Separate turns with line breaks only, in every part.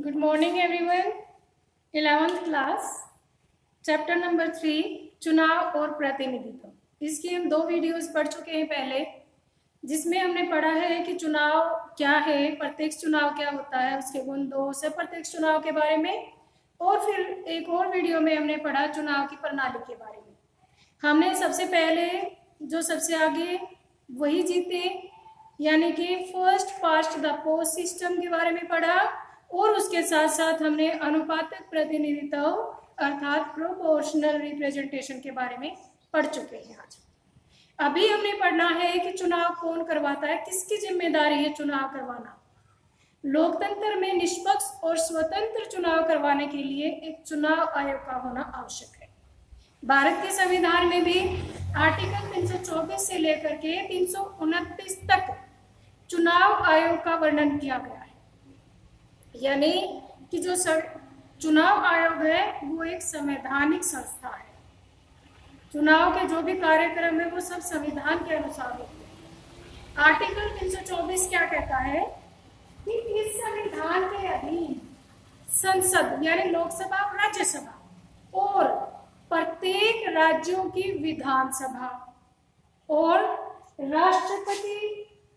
Good morning everyone. 11th class, chapter number 3, चुनाव और प्रतिनिधित्व। इसकी हम 2 वीडियोस पढ़ चुके हैं पहले, जिसमें हमने पढ़ा है कि चुनाव क्या है, प्रत्यक्ष चुनाव क्या होता है, उसके गुण 2 से प्रत्यक्ष चुनाव के बारे में, और फिर एक और वीडियो में हमने पढ़ा चुनाव की प्रणाली के बारे में। हमने सबसे पहले जो सबसे आगे वही जीते, यानी कि first past the post system के बारे में पढ़ा, और उसके साथ साथ हमने अनुपातिक प्रतिनिधित्व अर्थात प्रोपोर्शनल रिप्रेजेंटेशन के बारे में पढ़ चुके हैं। आज अभी हमने पढ़ना है कि चुनाव कौन करवाता है, किसकी जिम्मेदारी है चुनाव करवाना। लोकतंत्र में निष्पक्ष और स्वतंत्र चुनाव करवाने के लिए एक चुनाव आयोग का होना आवश्यक है। भारत के संविधान में भी आर्टिकल 324 से लेकर के 329 तक चुनाव आयोग का वर्णन किया गया है। यानी कि जो चुनाव आयोग है वो एक संवैधानिक संस्था है। चुनाव के जो भी कार्यक्रम है वो सब संविधान के अनुसार होते हैं। आर्टिकल 324 क्या कहता है कि इस संविधान के अधीन संसद यानी लोकसभा और राज्यसभा और प्रत्येक राज्यों की विधानसभा और राष्ट्रपति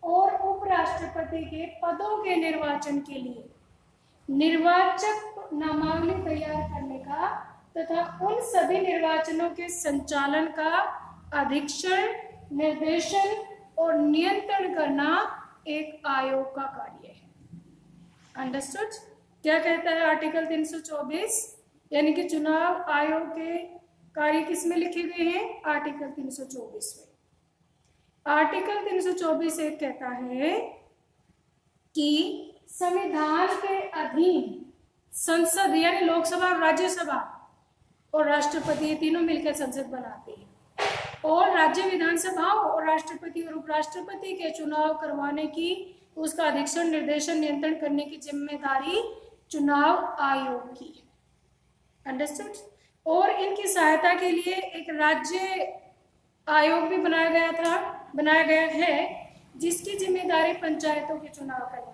और उपराष्ट्रपति के पदों के निर्वाचन के लिए निर्वाचक नामावली तैयार करने का तथा उन सभी निर्वाचनों के संचालन का अधीक्षण, निर्देशन और नियंत्रण करना एक आयोग का कार्य है। अंडरस्टूड? क्या कहता है आर्टिकल 324? यानी कि चुनाव आयोग के कार्य किसमें लिखे गए हैं? आर्टिकल 324 में। आर्टिकल 324 एक कहता है कि संविधान के अधीन संसद यानी लोकसभा और राज्यसभा और राष्ट्रपति, ये तीनों मिलकर संसद बनाते हैं, और राज्य विधानसभाओं और राष्ट्रपति और उपराष्ट्रपति के चुनाव करवाने की, उसका अधीक्षण, निर्देशन, नियंत्रण करने की जिम्मेदारी चुनाव आयोग की है। अंडरस्टूड? और इनकी सहायता के लिए एक राज्य आयोग भी बनाया गया है, जिसकी जिम्मेदारी पंचायतों के चुनाव करवाना है।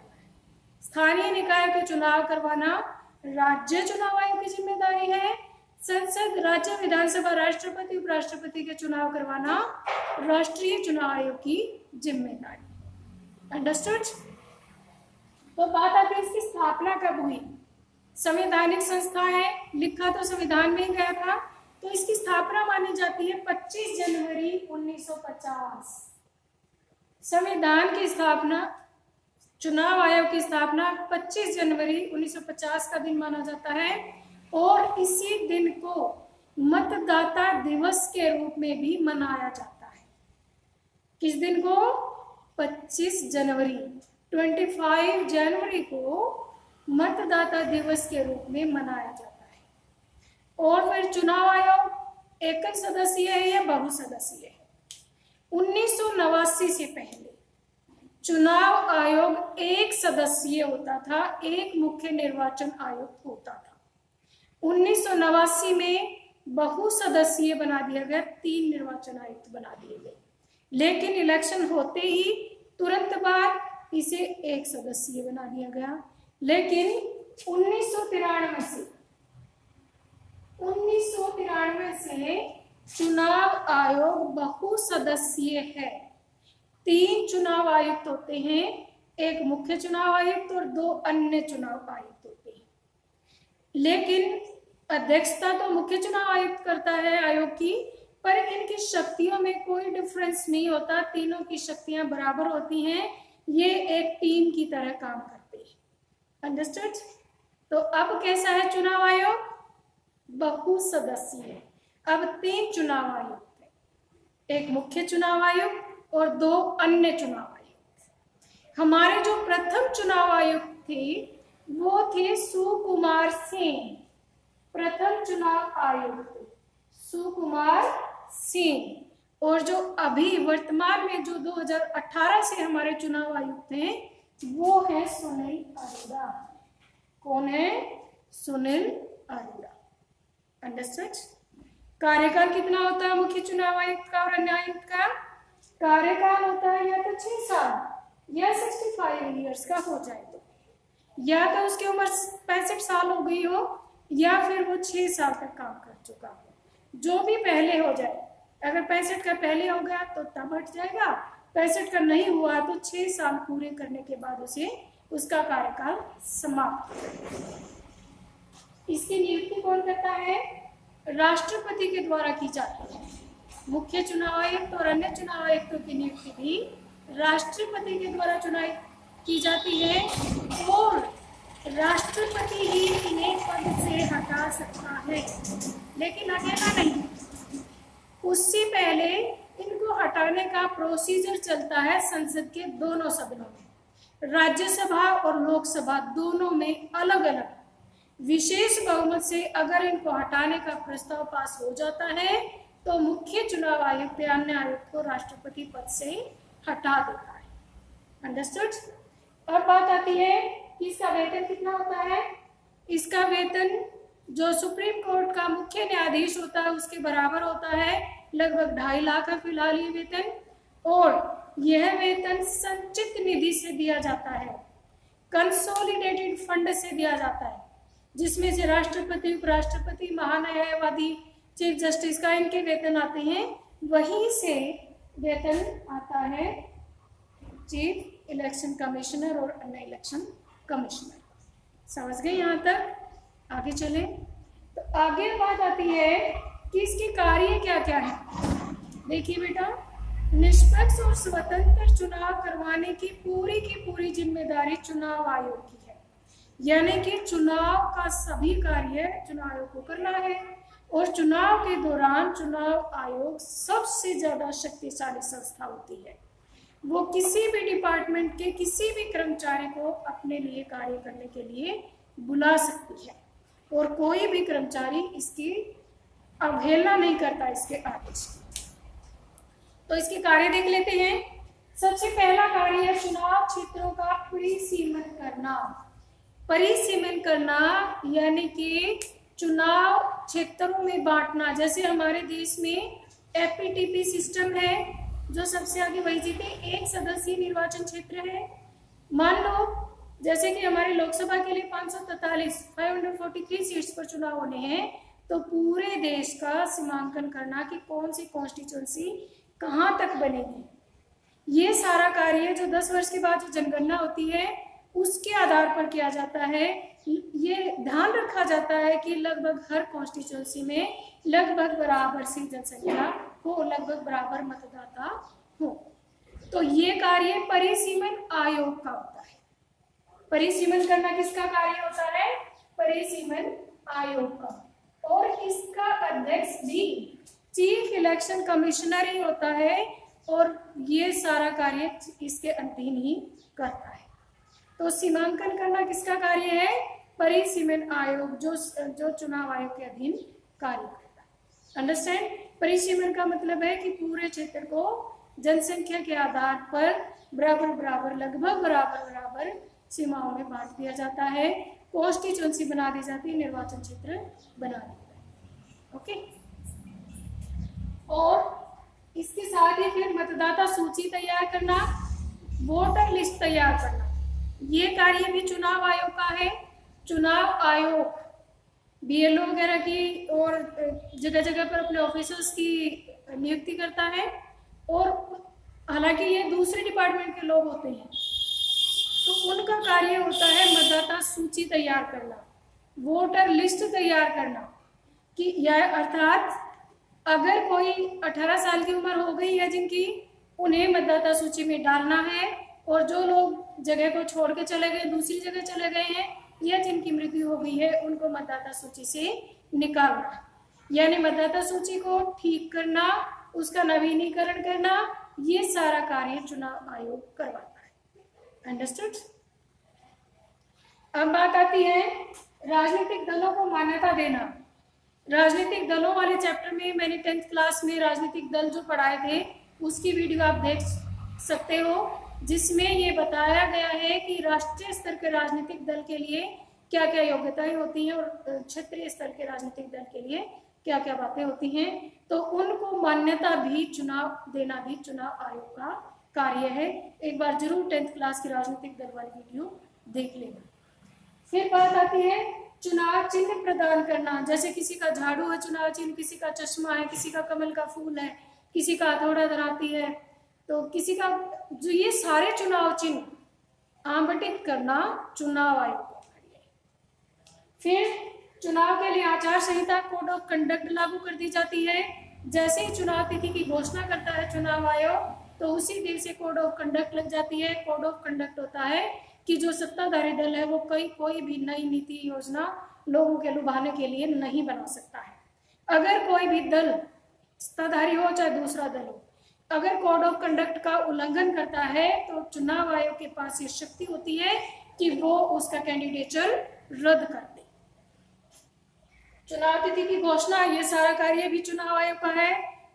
स्थानीय निकाय के चुनाव करवाना राज्य चुनाव आयोग की जिम्मेदारी है। संसद, राज्य विधानसभा, राष्ट्रपति, उपराष्ट्रपति के चुनाव करवाना राष्ट्रीय चुनाव आयोग की जिम्मेदारी। अंडरस्टूड? तो बात आती है इसकी स्थापना कब हुई। संवैधानिक संस्था है, लिखा तो संविधान में ही गया था, तो इसकी स्थापना मानी जाती है 25 जनवरी 1950। संविधान की स्थापना, चुनाव आयोग की स्थापना 25 जनवरी 1950 का दिन माना जाता है, और इसी दिन को मतदाता दिवस के रूप में भी मनाया जाता है। किस दिन को? 25 जनवरी, 25 जनवरी को मतदाता दिवस के रूप में मनाया जाता है। और फिर चुनाव आयोग एकल सदस्यीय है या बहुसदस्यीय है? 1989 से पहले चुनाव आयोग एक सदस्यीय होता था, एक मुख्य निर्वाचन आयुक्त होता था। 1989 में बहुसदस्यीय बना दिया गया, 3 निर्वाचन आयुक्त बना दिए गए, लेकिन इलेक्शन होते ही तुरंत बाद इसे एक सदस्यीय बना दिया गया। लेकिन 1993 से चुनाव आयोग बहुसदस्यीय है। 3 चुनाव आयुक्त होते हैं, एक मुख्य चुनाव आयुक्त और 2 अन्य चुनाव आयुक्त होते हैं। लेकिन अध्यक्षता तो मुख्य चुनाव आयुक्त करता है आयोग की, पर इनकी शक्तियों में कोई डिफरेंस नहीं होता, तीनों की शक्तियां बराबर होती हैं, ये एक टीम की तरह काम करते हैं। अंडरस्टूड? तो अब कैसा है चुनाव आयोग? बहुसदस्यीय। अब 3 चुनाव आयुक्त हैं, एक मुख्य चुनाव आयुक्त और 2 अन्य चुनाव आयुक्त। हमारे जो प्रथम चुनाव आयुक्त थे वो थे सुकुमार सिंह। प्रथम चुनाव आयुक्त सुकुमार सिंह। और जो अभी वर्तमान में जो 2018 से हमारे चुनाव आयुक्त हैं वो है सुनील अरोड़ा। कौन है? सुनील अरोड़ा। अंडरस्टूड? कार्यकाल कितना होता है मुख्य चुनाव आयुक्त का और अन्य आयुक्त का? कार्यकाल होता है या तो 6 साल या 65 ईयर्स का हो जाए तो, या तो उसकी उम्र 65 साल हो गई हो या फिर वो 6 साल तक काम कर चुका हो। जो भी पहले हो जाए, अगर 65 का पहले हो गया तो तब हट जाएगा, 65 का नहीं हुआ तो 6 साल पूरे करने के बाद उसे उसका कार्यकाल समाप्त हो जाएगा। इसकी नियुक्ति कौन करता है? राष्ट्रपति के द्वारा की जाती है। मुख्य चुनाव आयुक्त और अन्य चुनाव आयुक्तों की नियुक्ति भी राष्ट्रपति के द्वारा चुनाव की जाती है और राष्ट्रपति ही इन्हें पद से हटा सकता है, लेकिन अकेला नहीं। उससे पहले इनको हटाने का प्रोसीजर चलता है संसद के दोनों सदनों में, राज्यसभा और लोकसभा दोनों में अलग अलग। विशेष बहुमत से अगर इनको हटाने का प्रस्ताव पास हो जाता है तो मुख्य चुनाव आयुक्त या अन्य आयुक्त को राष्ट्रपति पद से हटा देता है। अंडरस्टूड? अब बात आती है कि इसका वेतन कितना होता है। इसका वेतन जो सुप्रीम कोर्ट का मुख्य न्यायाधीश होता है उसके बराबर होता है, लगभग 2.5 लाख है फिलहाल ये वेतन। और यह वेतन संचित निधि से दिया जाता है, कंसोलिडेटेड फंड से दिया जाता है, जिसमें से राष्ट्रपति, उपराष्ट्रपति, महान्यायवादी, चीफ जस्टिस का इनके वेतन आते हैं। वहीं से वेतन आता है चीफ इलेक्शन कमिश्नर और अन्य इलेक्शन कमिश्नर। समझ गए यहाँ तक? आगे चलें तो आगे बात आती है कि इसके कार्य क्या क्या है। देखिए बेटा, निष्पक्ष और स्वतंत्र चुनाव करवाने की पूरी जिम्मेदारी चुनाव आयोग की है, यानी कि चुनाव का सभी कार्य चुनाव आयोग को करना है। और चुनाव के दौरान चुनाव आयोग सबसे ज्यादा शक्तिशाली संस्था होती है। वो किसी भी डिपार्टमेंट के किसी भी कर्मचारी को अपने लिए कार्य करने के लिए बुला सकती है और कोई भी कर्मचारी इसकी अवहेलना नहीं करता इसके आदेश। तो इसके कार्य देख लेते हैं। सबसे पहला कार्य है चुनाव क्षेत्रों का परिसीमन करना। परिसीमन करना यानी कि चुनाव क्षेत्रों में बांटना। जैसे हमारे देश में एपीटीपी सिस्टम है, जो सबसे आगे वही जीते। एक सदस्यीय निर्वाचन क्षेत्र है। मान लो जैसे कि हमारे लोकसभा के लिए 543 सीट्स पर चुनाव होने हैं, तो पूरे देश का सीमांकन करना कि कौन सी कॉन्स्टिट्यूंसी कहाँ तक बनेगी, ये सारा कार्य जो 10 वर्ष के बाद जो जनगणना होती है उसके आधार पर किया जाता है। ये ध्यान रखा जाता है कि लगभग हर कॉन्स्टिट्यूंसी में लगभग बराबर सी जनसंख्या हो, लगभग बराबर मतदाता हो। तो ये कार्य परिसीमन आयोग का होता है। परिसीमन करना किसका कार्य होता है? परिसीमन आयोग का। और इसका अध्यक्ष भी चीफ इलेक्शन कमिश्नर ही होता है और ये सारा कार्य इसके अधीन ही करता है। तो सीमांकन करना किसका कार्य है? परिसीमन आयोग, जो चुनाव आयोग के अधीन कार्य करता है। अंडरस्टैंड? परिसीमन का मतलब है कि पूरे क्षेत्र को जनसंख्या के आधार पर बराबर लगभग बराबर सीमाओं में बांट दिया जाता है, कॉन्स्टिट्यूंसी बना दी जाती है, निर्वाचन क्षेत्र बना दिया जाता है। ओके। और इसके साथ ही फिर मतदाता सूची तैयार करना, वोटर लिस्ट तैयार करना, ये कार्य भी चुनाव आयोग का है। चुनाव आयोग बीएलओ वगैरह की और जगह जगह पर अपने ऑफिसर्स की नियुक्ति करता है। और हालांकि ये दूसरे डिपार्टमेंट के लोग होते हैं, तो उनका कार्य होता है मतदाता सूची तैयार करना, वोटर लिस्ट तैयार करना। कि यह अर्थात अगर कोई 18 साल की उम्र हो गई है जिनकी, उन्हें मतदाता सूची में डालना है। और जो लोग जगह को छोड़ के चले गए, दूसरी जगह चले गए हैं, या जिनकी मृत्यु हो गई है, उनको मतदाता सूची से निकालना। यानी मतदाता सूची को ठीक करना, उसका नवीनीकरण करना, ये सारा कार्य चुनाव आयोग करवाता है। अंडरस्टूड? अब बात आती है राजनीतिक दलों को मान्यता देना। राजनीतिक दलों वाले चैप्टर में मैंने 10th क्लास में राजनीतिक दल जो पढ़ाए थे उसकी वीडियो आप देख सकते हो, जिसमें ये बताया गया है कि राष्ट्रीय स्तर के राजनीतिक दल के लिए क्या क्या योग्यताएं होती हैं और क्षेत्रीय स्तर के राजनीतिक दल के लिए क्या क्या बातें होती हैं। तो उनको मान्यता भी चुनाव देना भी चुनाव आयोग का कार्य है। एक बार जरूर 10th क्लास की राजनीतिक दल वाली वीडियो देख लेना। फिर बात आती है चुनाव चिन्ह प्रदान करना। जैसे किसी का झाड़ू है चुनाव चिन्ह, किसी का चश्मा है, किसी का कमल का फूल है, किसी का हथौड़ा धराती है, तो किसी का जो ये सारे चुनाव चिन्ह आवंटित करना चुनाव आयोग का कार्य है। फिर चुनाव के लिए आचार संहिता कोड ऑफ कंडक्ट लागू कर दी जाती है। जैसे ही चुनाव तिथि की घोषणा करता है चुनाव आयोग, तो उसी दिन से कोड ऑफ कंडक्ट लग जाती है। कोड ऑफ कंडक्ट होता है कि जो सत्ताधारी दल है वो कोई भी नई नीति योजना लोगों के लुभाने के लिए नहीं बना सकता है। अगर कोई भी दल सत्ताधारी हो चाहे दूसरा दल हो, अगर कोड ऑफ कंडक्ट का उल्लंघन करता है तो चुनाव आयोग के पास ये शक्ति होती है कि वो उसका कैंडिडेचर रद्द कर दे। चुनाव तिथि की घोषणा, ये सारा कार्य भी चुनाव आयोग का है।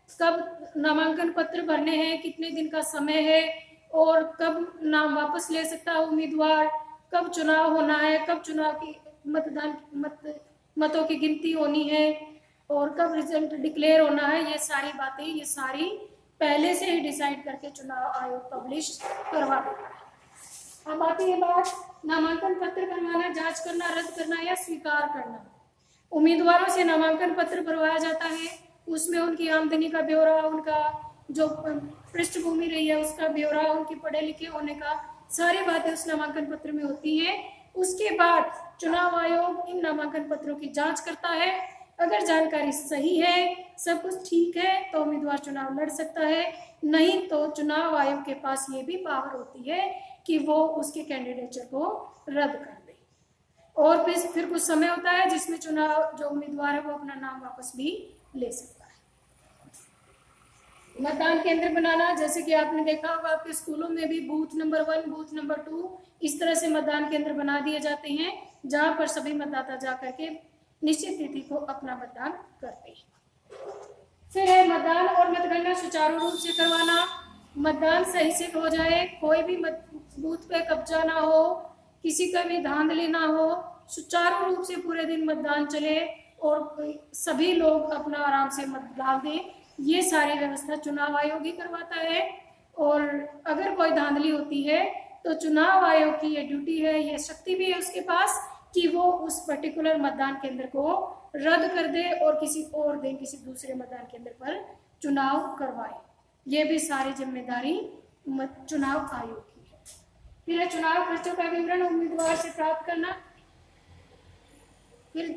कब नामांकन पत्र भरने हैं, कितने दिन का समय है, और कब नाम वापस ले सकता है उम्मीदवार, कब चुनाव होना है, कब चुनाव की मतों की गिनती होनी है, और कब रिजल्ट डिक्लेयर होना है, ये सारी बातें ये सारी पहले से ही डिसाइड करके चुनाव आयोग पब्लिश करवा देता है। अब आती है बात नामांकन पत्र बनवाना, जांच करना, रद्द करना या स्वीकार करना। उम्मीदवारों से नामांकन पत्र भरवाया जाता है, उसमें उनकी आमदनी का ब्यौरा, उनका जो पृष्ठभूमि रही है उसका ब्यौरा, उनके पढ़े लिखे होने का, सारी बातें उस नामांकन पत्र में होती हैं। उसके बाद चुनाव आयोग इन नामांकन पत्रों की जांच करता है। अगर जानकारी सही है, सब कुछ ठीक है, तो उम्मीदवार चुनाव लड़ सकता है। नहीं तो चुनाव आयोग के पास ये भी पावर होती है कि वो उसके कैंडिडेचर को रद्द कर दे। और फिर कुछ समय होता है जिसमें चुनाव जो उम्मीदवार है वो अपना नाम वापस भी ले सकता है। मतदान केंद्र बनाना, जैसे कि आपने देखा होगा आपके स्कूलों में भी बूथ नंबर 1, बूथ नंबर 2 इस तरह से मतदान केंद्र बना दिए जाते हैं, जहां पर सभी मतदाता जा करके निश्चित तिथि को अपना मतदान करते हैं। फिर है मतदान और मतगणना सुचारू रूप से करवाना। मतदान सही से हो जाए, कोई भी बूथ पे कब्जा ना हो, किसी का भी धांधली ना हो, सुचारू रूप से पूरे दिन मतदान चले और सभी लोग अपना आराम से मत डाल दें, ये सारी व्यवस्था चुनाव आयोग ही करवाता है। और अगर कोई धांधली होती है तो चुनाव आयोग की ये ड्यूटी है, ये शक्ति भी है उसके पास कि वो उस पर्टिकुलर मतदान केंद्र को रद्द कर दे और किसी और दिन किसी दूसरे मतदान केंद्र पर चुनाव करवाए। ये भी सारी जिम्मेदारी चुनाव आयोग की है। फिर है चुनाव खर्चों का विवरण उम्मीदवार से प्राप्त करना। फिर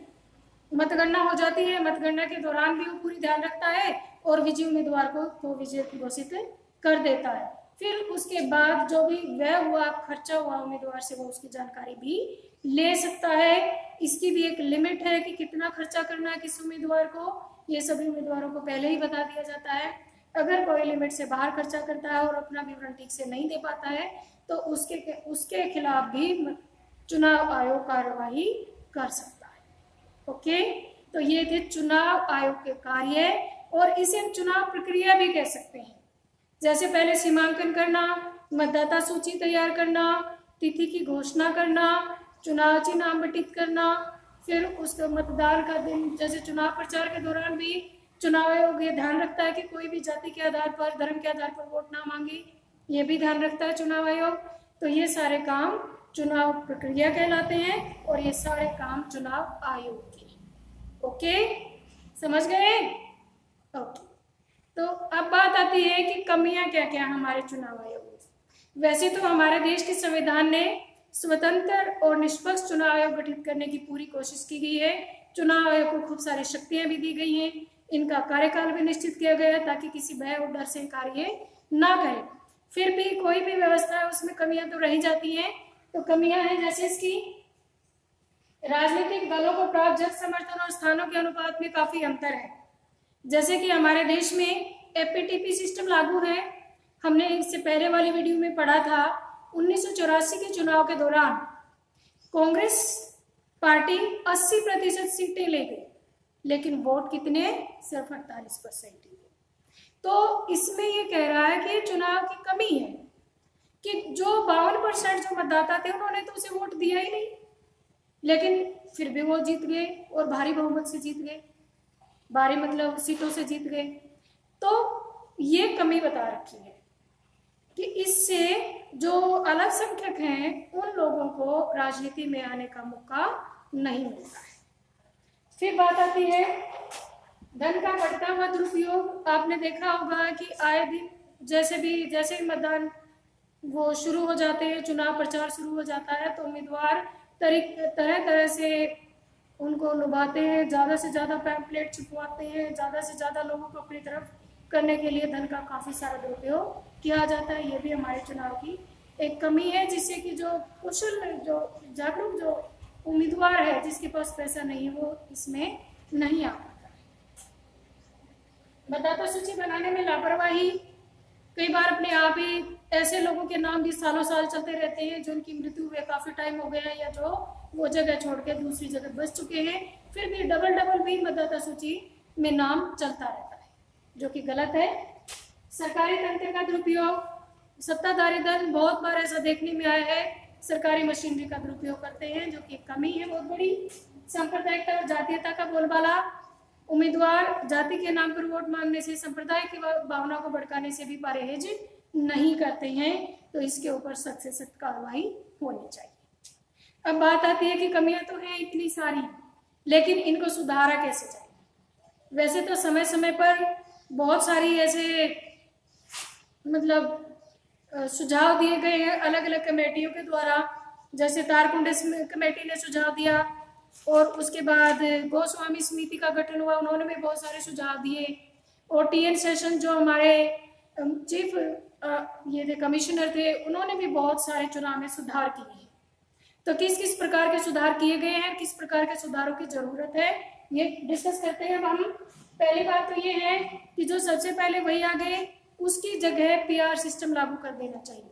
मतगणना हो जाती है, मतगणना के दौरान भी वो पूरी ध्यान रखता है और विजयी उम्मीदवार को विजयी घोषित कर देता है। फिर उसके बाद जो भी व्यय हुआ, खर्चा हुआ उम्मीदवार से, वो उसकी जानकारी भी ले सकता है। इसकी भी एक लिमिट है कि कितना खर्चा करना है किस उम्मीदवार को, ये सभी उम्मीदवारों को पहले ही बता दिया जाता है। अगर कोई लिमिट से बाहर खर्चा करता है और अपना विवरण ठीक से नहीं दे पाता है तो उसके खिलाफ भी चुनाव आयोग कार्रवाई कर सकता है। ओके, तो ये थे चुनाव आयोग के कार्य, और इसे चुनाव प्रक्रिया भी कह सकते हैं। जैसे पहले सीमांकन करना, मतदाता सूची तैयार करना, तिथि की घोषणा करना, चुनाव चिन्ह आवंटित करना, फिर उसका मतदान का दिन, जैसे चुनाव प्रचार के दौरान भी चुनाव आयोग ये ध्यान रखता है कि कोई भी जाति के आधार पर, धर्म के आधार पर वोट ना मांगे, ये भी ध्यान रखता है चुनाव आयोग। तो ये सारे काम चुनाव प्रक्रिया कहलाते हैं और ये सारे काम चुनाव आयोग के। ओके, समझ गए? ओके, तो अब बात आती है कि कमियां क्या क्या हमारे चुनाव आयोग में। वैसे तो हमारे देश के संविधान ने स्वतंत्र और निष्पक्ष चुनाव आयोग गठित करने की पूरी कोशिश की गई है। चुनाव आयोग को खूब सारी शक्तियां भी दी गई हैं, इनका कार्यकाल भी निश्चित किया गया है ताकि किसी भय और डर से कार्य ना करें। फिर भी कोई भी व्यवस्था है उसमें कमियां तो रही जाती हैं। तो कमियां हैं जैसे इसकी राजनीतिक दलों को प्राप्त जन समर्थन और स्थानों के अनुपात में काफी अंतर है। जैसे कि हमारे देश में एपीटीपी सिस्टम लागू है, हमने इससे पहले वाली वीडियो में पढ़ा था। 1984 के चुनाव के दौरान कांग्रेस पार्टी 80% सीटें ले गई, लेकिन वोट कितने, सिर्फ 48% ही। तो इसमें ये कह रहा है कि चुनाव की कमी है कि जो 52% जो मतदाता थे उन्होंने तो उसे वोट दिया ही नहीं, लेकिन फिर भी वो जीत गए और भारी बहुमत से जीत गए, भारी मतलब सीटों से जीत गए। तो ये कमी बता रखी है कि इससे जो अल्पसंख्यक हैं उन लोगों को राजनीति में आने का मौका नहीं मिलता है। फिर बात आती है धन का बढ़ता हुआ दुरुपयोग। आपने देखा होगा कि आए दिन जैसे ही मतदान वो शुरू हो जाते हैं, चुनाव प्रचार शुरू हो जाता है, तो उम्मीदवार तरह तरह से उनको लुभाते हैं, ज़्यादा से ज़्यादा पैम्पलेट छुपवाते हैं, ज़्यादा से ज़्यादा लोगों को अपनी तरफ करने के लिए धन का काफ़ी सारा दुरुपयोग किया जाता है। ये भी हमारे चुनाव की एक कमी है, जिससे कि जो कुशल, जो जागरूक जो उम्मीदवार है जिसके पास पैसा नहीं है वो इसमें नहीं आ पाता है। मतदाता सूची बनाने में लापरवाही, कई बार अपने आप ही ऐसे लोगों के नाम भी सालों साल चलते रहते हैं जो उनकी मृत्यु हुए काफ़ी टाइम हो गया है या जो वो जगह छोड़ के दूसरी जगह बस चुके हैं, फिर भी डबल भी मतदाता सूची में नाम चलता रहता है, जो कि गलत है। सरकारी तंत्र का दुरुपयोग, सत्ताधारी दल बहुत बार ऐसा देखने में आया है, सरकारी मशीनरी का दुरुपयोग करते हैं, जो कि कमी है बहुत बड़ी। सांप्रदायिकता और जातीयता का बोलबाला, उम्मीदवार जाति के नाम पर वोट मांगने से, संप्रदाय की भावना को भड़काने से भी परहेज नहीं करते हैं, तो इसके ऊपर सख्त से सख्त कार्रवाई होनी चाहिए। अब बात आती है कि कमियां तो हैं इतनी सारी, लेकिन इनको सुधारा कैसे जाए। वैसे तो समय समय पर बहुत सारी ऐसे मतलब सुझाव दिए गए हैं अलग अलग कमेटियों के द्वारा, जैसे तारकुंडे कमेटी ने सुझाव दिया, और उसके बाद गोस्वामी समिति का गठन हुआ, उन्होंने भी बहुत सारे सुझाव दिए, और टीएन सेशन जो हमारे चीफ ये थे कमिश्नर थे, उन्होंने भी बहुत सारे चुनाव में सुधार किए हैं। तो किस किस प्रकार के सुधार किए गए हैं, किस प्रकार के सुधारों की जरूरत है, ये डिस्कस करते हैं अब हम। पहली बात तो ये है कि जो सबसे पहले वही आ गए उसकी जगह पीआर सिस्टम लागू कर देना चाहिए।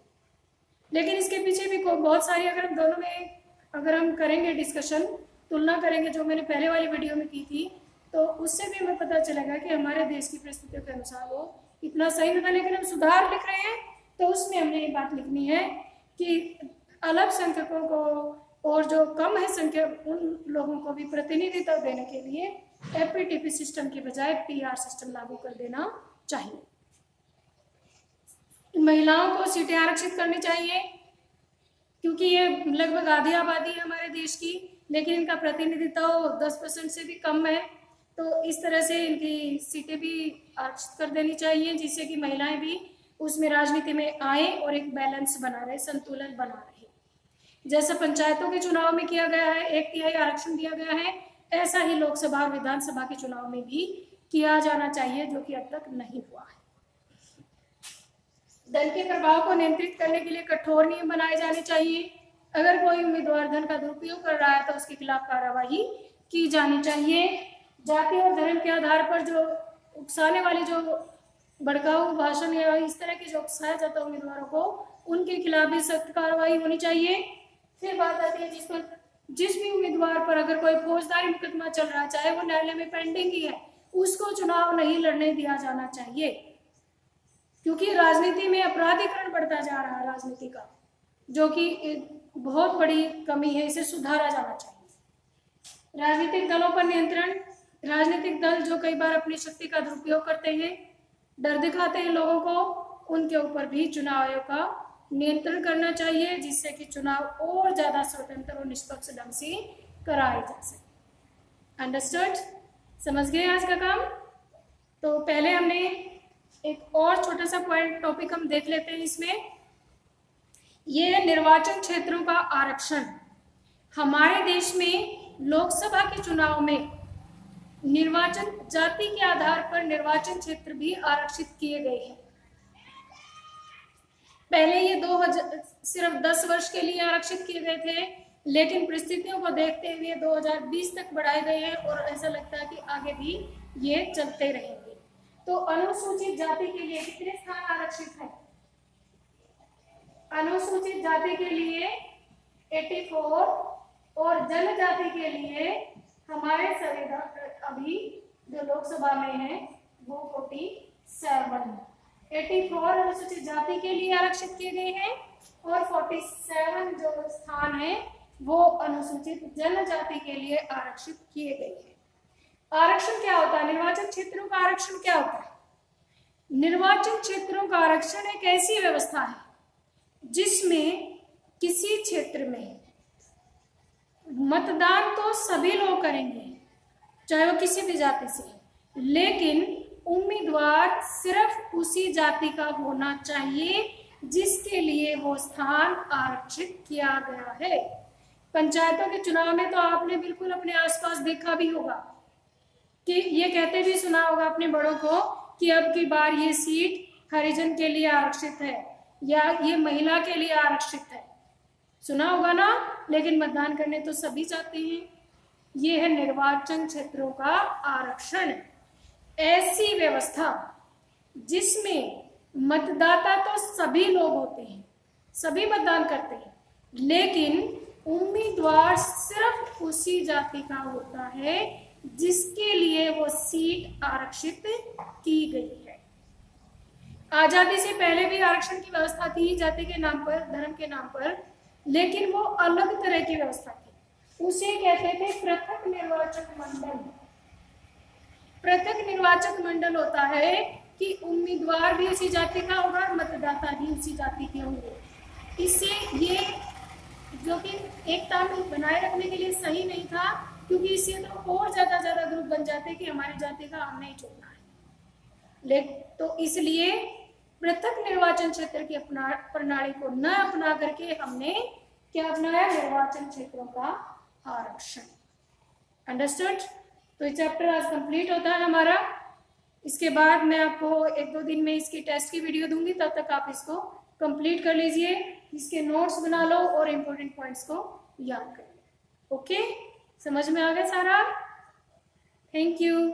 लेकिन इसके पीछे भी बहुत सारी, अगर हम दोनों में अगर हम करेंगे डिस्कशन, तुलना करेंगे जो मैंने पहले वाली वीडियो में की थी, तो उससे भी हमें पता चलेगा कि हमारे देश की परिस्थितियों के अनुसार वो इतना सही नहीं था। लेकिन हम सुधार लिख रहे हैं तो उसमें हमने ये बात लिखनी है कि अल्पसंख्यकों को और जो कम है संख्या उन लोगों को भी प्रतिनिधित्व देने के लिए एपीटीपी सिस्टम की बजाय पीआर सिस्टम लागू कर देना चाहिए। महिलाओं को सीटें आरक्षित करनी चाहिए, क्योंकि ये लगभग आधी आबादी है हमारे देश की, लेकिन इनका प्रतिनिधित्व 10% से भी कम है, तो इस तरह से इनकी सीटें भी आरक्षित कर देनी चाहिए, जिससे कि महिलाएं भी उसमें राजनीति में आए और एक बैलेंस बना रहे, संतुलन बना रहे। जैसा पंचायतों के चुनाव में किया गया है, 1/3 आरक्षण दिया गया है, ऐसा ही लोकसभा और विधानसभा के चुनाव में भी किया जाना चाहिए, जो कि अब तक नहीं हुआ है। धन के प्रभाव को नियंत्रित करने के लिए कठोर नियम बनाए जाने चाहिए। अगर कोई उम्मीदवार धन का दुरुपयोग कर रहा है तो उसके खिलाफ कार्रवाई की जानी चाहिए। जाति और धर्म के आधार पर जो उकसाने वाली जो भड़काऊ भाषण या इस तरह के जो उकसाया जाता है उम्मीदवारों को, उनके खिलाफ भी सख्त कार्रवाई होनी चाहिए। फिर बात आती है जिस भी उम्मीदवार पर अगर कोई फौजदारी मुकदमा चल रहा है, चाहे वो न्यायालय में पेंडिंग ही है, उसको चुनाव नहीं लड़ने दिया जाना चाहिए, क्योंकि राजनीति में अपराधीकरण बढ़ता जा रहा है राजनीति का, जो कि बहुत बड़ी कमी है, इसे सुधारा जाना चाहिए। राजनीतिक दलों पर नियंत्रण, राजनीतिक दल जो कई बार अपनी शक्ति का दुरुपयोग करते हैं, डर दिखाते हैं लोगों को, उनके ऊपर भी चुनाव आयोग का नियंत्रण करना चाहिए, जिससे कि चुनाव और ज्यादा स्वतंत्र और निष्पक्ष ढंग से कराए जा सके। अंडरस्टूड? समझ गए आज का काम? तो पहले हमने एक और छोटा सा पॉइंट टॉपिक हम देख लेते हैं इसमें, ये है निर्वाचन क्षेत्रों का आरक्षण। हमारे देश में लोकसभा के चुनाव में निर्वाचन जाति के आधार पर निर्वाचन क्षेत्र भी आरक्षित किए गए हैं। पहले ये सिर्फ 10 वर्ष के लिए आरक्षित किए गए थे, लेकिन परिस्थितियों को देखते हुए 2020 तक बढ़ाए गए हैं और ऐसा लगता है कि आगे भी ये चलते रहेंगे। तो अनुसूचित जाति के लिए कितने स्थान आरक्षित हैं? अनुसूचित जाति के लिए 84 और जनजाति के लिए हमारे संविधान अभी जो लोकसभा में है वो 47 है। 84 अनुसूचित जाति के लिए आरक्षित किए गए हैं और 47 जो स्थान है वो अनुसूचित जनजाति के लिए आरक्षित किए गए हैं। आरक्षण क्या होता है? निर्वाचन क्षेत्रों का आरक्षण क्या होता है? निर्वाचन क्षेत्रों का आरक्षण एक ऐसी व्यवस्था है जिसमें किसी क्षेत्र में मतदान तो सभी लोग करेंगे, चाहे वो किसी भी जाति से, लेकिन उम्मीदवार सिर्फ उसी जाति का होना चाहिए जिसके लिए वो स्थान आरक्षित किया गया है। पंचायतों के चुनाव में तो आपने बिल्कुल अपने आसपास देखा भी होगा कि ये कहते भी सुना होगा अपने बड़ों को कि अब की बार ये सीट हरिजन के लिए आरक्षित है या ये महिला के लिए आरक्षित है, सुना होगा ना। लेकिन मतदान करने तो सभी जाते हैं। ये है निर्वाचन क्षेत्रों का आरक्षण। ऐसी व्यवस्था जिसमें मतदाता तो सभी लोग होते हैं, सभी मतदान करते हैं, लेकिन उम्मीदवार सिर्फ उसी जाति का होता है जिसके लिए वो सीट आरक्षित की गई है। आजादी से पहले भी आरक्षण की व्यवस्था थी जाति के नाम पर, धर्म के नाम पर, लेकिन वो अलग तरह की व्यवस्था थी। उसे कहते थे पृथक निर्वाचक मंडल। पृथक निर्वाचक मंडल होता है कि उम्मीदवार भी उसी जाति का होगा और मतदाता भी उसी जाति के होंगे। इससे ये जो कि एकता बनाए रखने के लिए सही नहीं था, क्योंकि इससे तो और ज्यादा ग्रुप बन जाते कि हमारी जाति का हमने ही चुनना है। लेकिन तो इसलिए पृथक निर्वाचन क्षेत्र की प्रणाली को न अपना करके हमने क्या अपनाया, निर्वाचन क्षेत्रों का आरक्षण। अंडरस्टूड। तो ये चैप्टर आज कंप्लीट होता है हमारा। इसके बाद मैं आपको 1-2 दिन में इसकी टेस्ट की वीडियो दूंगी, तब तक आप इसको कंप्लीट कर लीजिए, इसके नोट्स बना लो और इम्पोर्टेंट पॉइंट्स को याद कर लो। ओके, समझ में आ गया सारा? Thank you.